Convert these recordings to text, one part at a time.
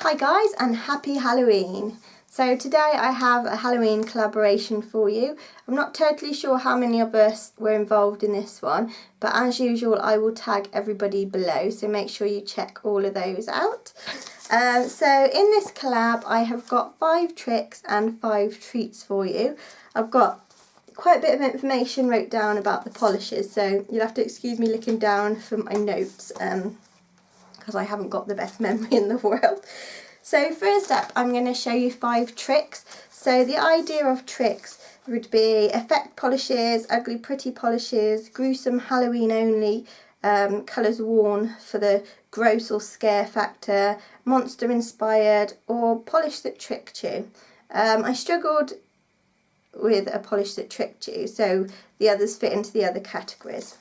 Hi guys and happy Halloween! So today I have a Halloween collaboration for you. I'm not totally sure how many of us were involved in this one, but as usual I will tag everybody below, so make sure you check all of those out. So in this collab I have got 5 tricks and 5 treats for you. I've got quite a bit of information wrote down about the polishes, so you'll have to excuse me looking down for my notes because I haven't got the best memory in the world. So first up I'm going to show you 5 tricks. So the idea of tricks would be effect polishes, ugly pretty polishes, gruesome Halloween only, colours worn for the gross or scare factor, monster inspired, or polish that tricked you. I struggled with a polish that tricked you, so the others fit into the other categories.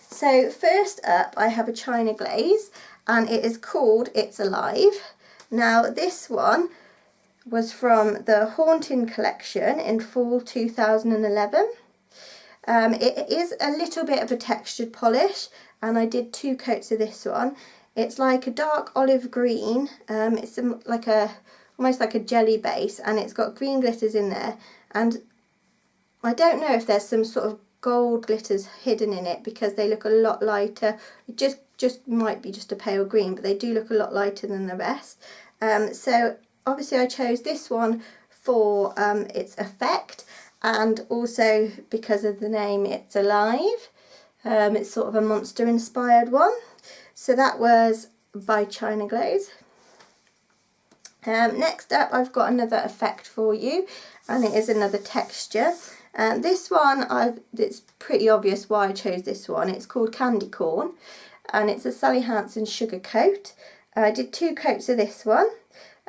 So first up I have a China Glaze, and it is called It's Alive. Now this one was from the Haunting collection in fall 2011. It is a little bit of a textured polish, and I did 2 coats of this one. It's like a dark olive green, it's almost like a jelly base, and it's got green glitters in there, and I don't know if there's some sort of gold glitters hidden in it because they look a lot lighter. It just might be just a pale green, but they do look a lot lighter than the rest. So obviously I chose this one for its effect, and also because of the name It's Alive. It's sort of a monster inspired one. So that was by China Glaze. Next up I've got another effect for you, and it is another texture. This one, it's pretty obvious why I chose this one. It's called Candy Corn, and it's a Sally Hansen sugar coat. I did 2 coats of this one.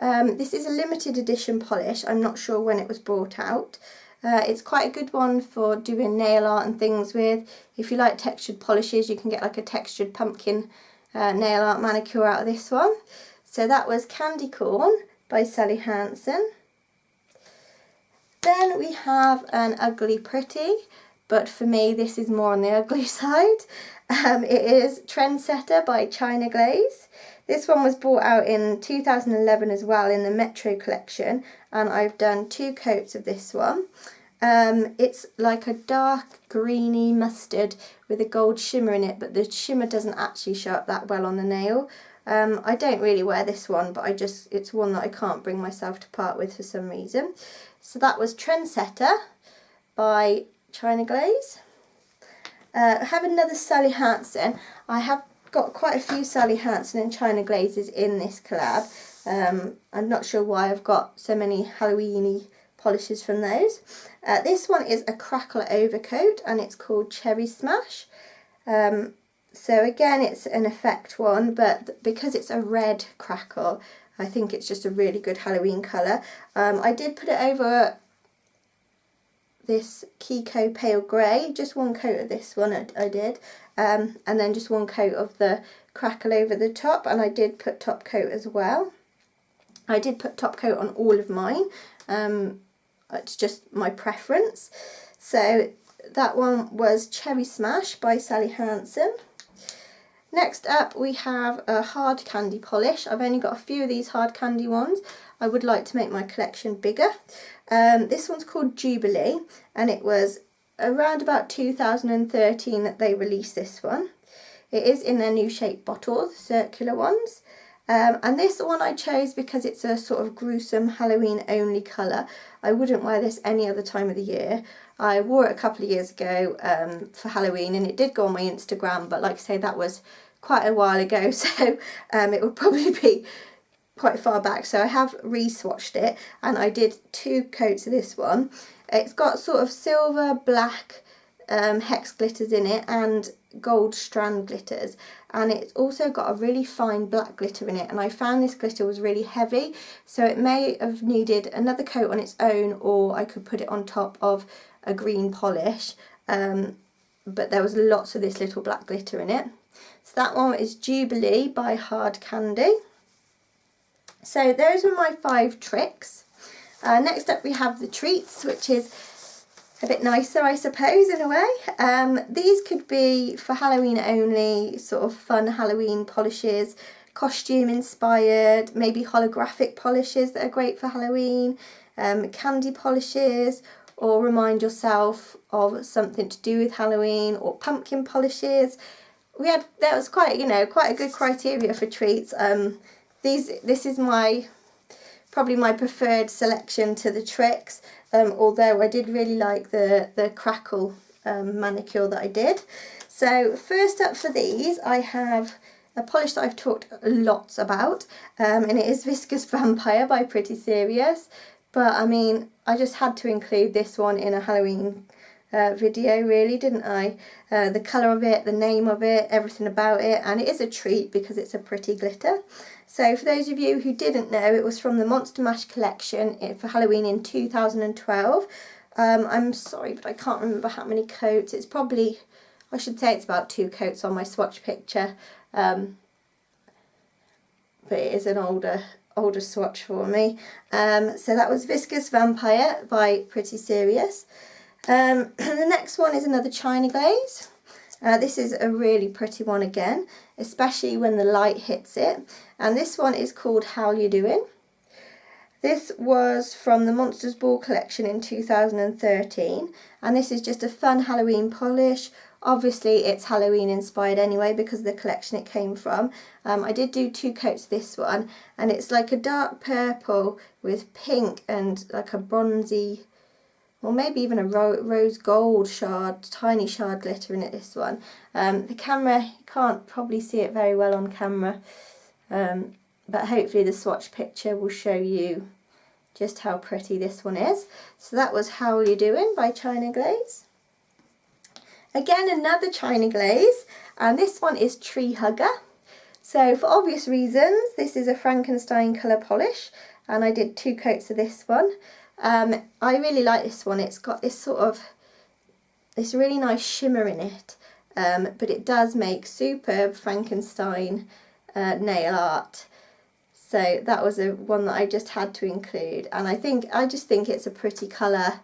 This is a limited edition polish. I'm not sure when it was brought out. It's quite a good one for doing nail art and things with. If you like textured polishes, you can get like a textured pumpkin nail art manicure out of this one. So that was Candy Corn by Sally Hansen. Then we have an Ugly Pretty, but for me this is more on the ugly side. It is Trendsetter by China Glaze. This one was brought out in 2011 as well in the Metro collection, and I've done 2 coats of this one. It's like a dark greeny mustard with a gold shimmer in it, but the shimmer doesn't actually show up that well on the nail. I don't really wear this one, but it's one that I can't bring myself to part with for some reason. So that was Trendsetter by China Glaze. I have another Sally Hansen. I have got quite a few Sally Hansen and China Glazes in this collab. I'm not sure why I've got so many Halloween-y polishes from those. This one is a crackle overcoat, and it's called Cherry Smash. So again, it's an effect one, but because it's a red crackle, I think it's just a really good Halloween colour. I did put it over this Kiko Pale Grey, just 1 coat of this one I did, and then just 1 coat of the crackle over the top, and I did put top coat as well. I did put top coat on all of mine, it's just my preference. So that one was Cherry Smash by Sally Hansen. Next up we have a hard candy polish. I've only got a few of these hard candy ones. I would like to make my collection bigger. This one's called Jubilee, and it was around about 2013 that they released this one. It is in their new shape bottles, circular ones. And this one I chose because it's a sort of gruesome Halloween only colour. I wouldn't wear this any other time of the year. I wore it a couple of years ago for Halloween, and it did go on my Instagram, but like I say, that was quite a while ago, so it would probably be quite far back. So I have re-swatched it, and I did 2 coats of this one. It's got sort of silver, black hex glitters in it and gold strand glitters, and it's also got a really fine black glitter in it, and I found this glitter was really heavy, so it may have needed another coat on its own, or I could put it on top of a green polish, but there was lots of this little black glitter in it. So that one is Jubilee by Hard Candy. So those were my 5 tricks. Next up we have the treats, which is a bit nicer, I suppose, in a way. These could be for Halloween only, sort of fun Halloween polishes, costume inspired, maybe holographic polishes that are great for Halloween, candy polishes, or remind yourself of something to do with Halloween, or pumpkin polishes. That was quite a good criteria for treats. This is probably my preferred selection to the tricks, although I did really like the crackle manicure that I did. So first up for these, I have a polish that I've talked lots about, and it is Viscous Vampire by Pretty Serious. But I mean, I just had to include this one in a Halloween video, really, didn't I? The colour of it, the name of it, everything about it, and it is a treat because it's a pretty glitter. So for those of you who didn't know, it was from the Monster Mash collection for Halloween in 2012. I'm sorry, but I can't remember how many coats. It's probably, I should say it's about 2 coats on my swatch picture, but it is an older swatch for me. So that was Viscous Vampire by Pretty Serious. The next one is another China Glaze. This is a really pretty one again, especially when the light hits it. And this one is called How You Doing. This was from the Monsters Ball collection in 2013, and this is just a fun Halloween polish. Obviously it's Halloween inspired anyway because of the collection it came from. I did do 2 coats of this one, and it's like a dark purple with pink and like a bronzy, or maybe even a rose gold shard, tiny shard glitter in it, this one. The camera, you can't probably see it very well on camera, but hopefully the swatch picture will show you just how pretty this one is. So that was How You Doing by China Glaze. Again, another China Glaze, and this one is Treehugger. So for obvious reasons, this is a Frankenstein colour polish, and I did 2 coats of this one. I really like this one. It's got this this really nice shimmer in it, but it does make superb Frankenstein nail art. So that was one that I just had to include, and I just think it's a pretty colour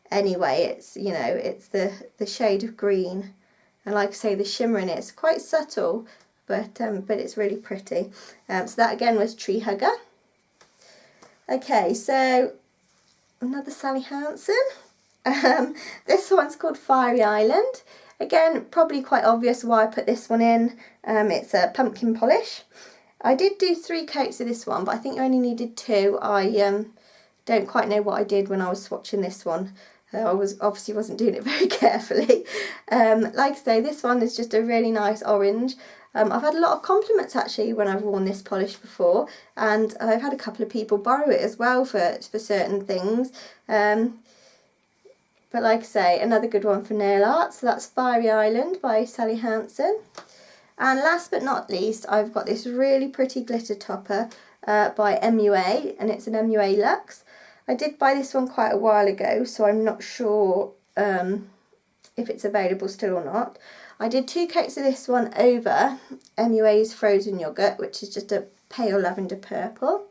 anyway. It's, you know, it's the shade of green, and like I say, the shimmer in it's quite subtle, but it's really pretty. So that again was Treehugger. Okay, so another Sally Hansen. This one's called Fiery Island. Again, probably quite obvious why I put this one in. It's a pumpkin polish. I did do 3 coats of this one, but I think I only needed 2. I don't quite know what I did when I was swatching this one. I obviously wasn't doing it very carefully. Like I say, this one is just a really nice orange. I've had a lot of compliments actually when I've worn this polish before, and I've had a couple of people borrow it as well for certain things. But like I say, another good one for nail art. So that's Fiery Island by Sally Hansen. And last but not least, I've got this really pretty glitter topper by MUA, and it's an MUA Luxe. I did buy this one quite a while ago, so I'm not sure if it's available still or not. I did 2 coats of this one over MUA's Frozen Yogurt, which is just a pale lavender purple.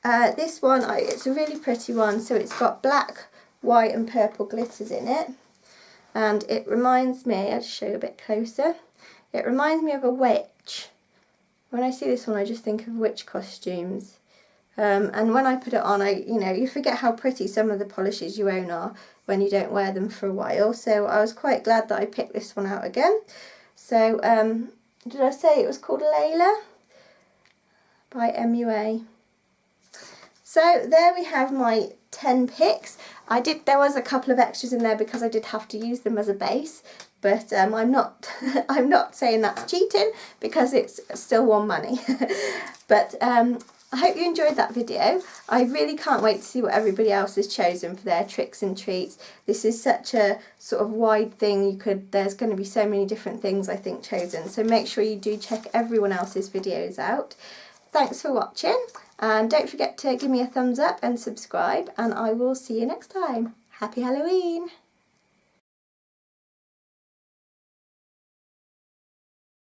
This one, it's a really pretty one, so it's got black, white and purple glitters in it. And it reminds me, I'll show you a bit closer, it reminds me of a witch. When I see this one, I just think of witch costumes. And when I put it on, you forget how pretty some of the polishes you own are when you don't wear them for a while. So I was quite glad that I picked this one out again. So, did I say it was called Layla by MUA? So there we have my 10 picks. There was a couple of extras in there because I did have to use them as a base. But I'm not saying that's cheating because it's still won money. But I hope you enjoyed that video. I really can't wait to see what everybody else has chosen for their tricks and treats. This is such a sort of wide thing. There's going to be so many different things I think chosen. So make sure you do check everyone else's videos out. Thanks for watching, and don't forget to give me a thumbs up and subscribe, and I will see you next time. Happy Halloween!